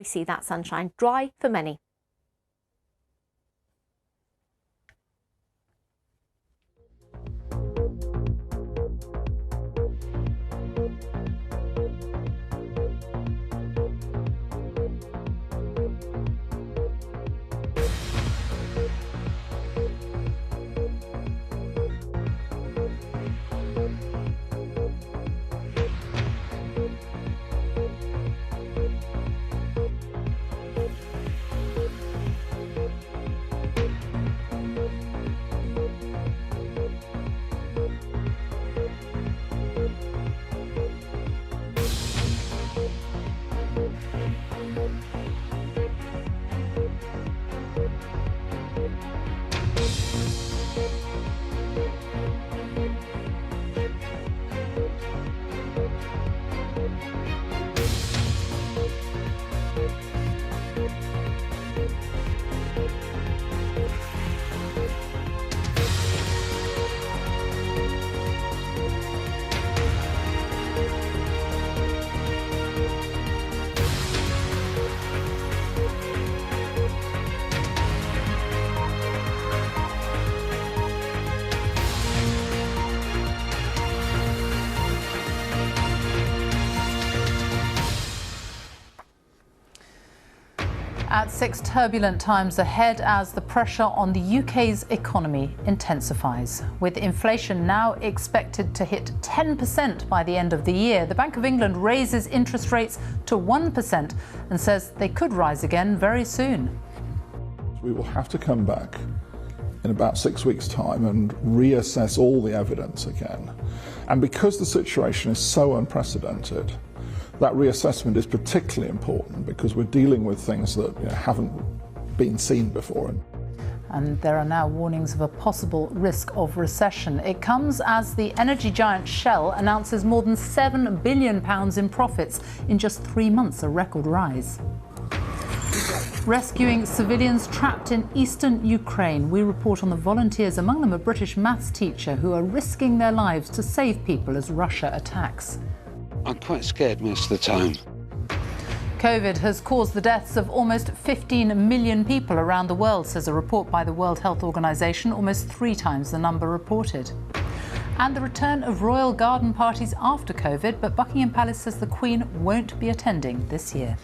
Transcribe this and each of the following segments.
We see that sunshine dry for many. At 6, turbulent times ahead as the pressure on the UK's economy intensifies. With inflation now expected to hit 10% by the end of the year, the Bank of England raises interest rates to 1% and says they could rise again very soon. We will have to come back in about 6 weeks' time and reassess all the evidence again. And because the situation is so unprecedented, that reassessment is particularly important because we're dealing with things that haven't been seen before. And there are now warnings of a possible risk of recession. It comes as the energy giant Shell announces more than £7 billion in profits in just 3 months, a record rise. Rescuing civilians trapped in eastern Ukraine. We report on the volunteers, among them a British maths teacher, who are risking their lives to save people as Russia attacks. I'm quite scared most of the time. COVID has caused the deaths of almost 15 million people around the world, says a report by the World Health Organization, almost 3 times the number reported. And the return of royal garden parties after COVID, but Buckingham Palace says the Queen won't be attending this year.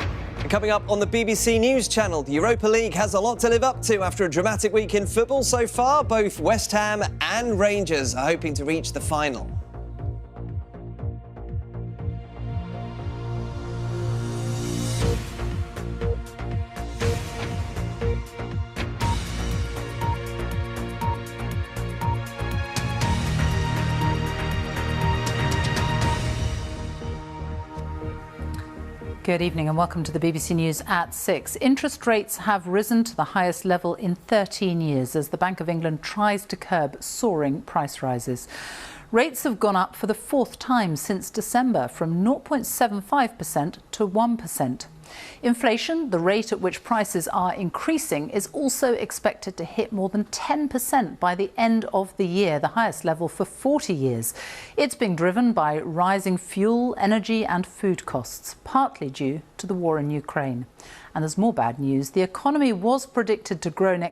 And coming up on the BBC News Channel, the Europa League has a lot to live up to after a dramatic week in football so far. Both West Ham and Rangers are hoping to reach the final. Good evening and welcome to the BBC News at 6. Interest rates have risen to the highest level in 13 years as the Bank of England tries to curb soaring price rises. Rates have gone up for the 4th time since December, from 0.75% to 1%. Inflation, the rate at which prices are increasing, is also expected to hit more than 10% by the end of the year, the highest level for 40 years. It's being driven by rising fuel, energy and food costs, partly due to the war in Ukraine. And there's more bad news. The economy was predicted to grow next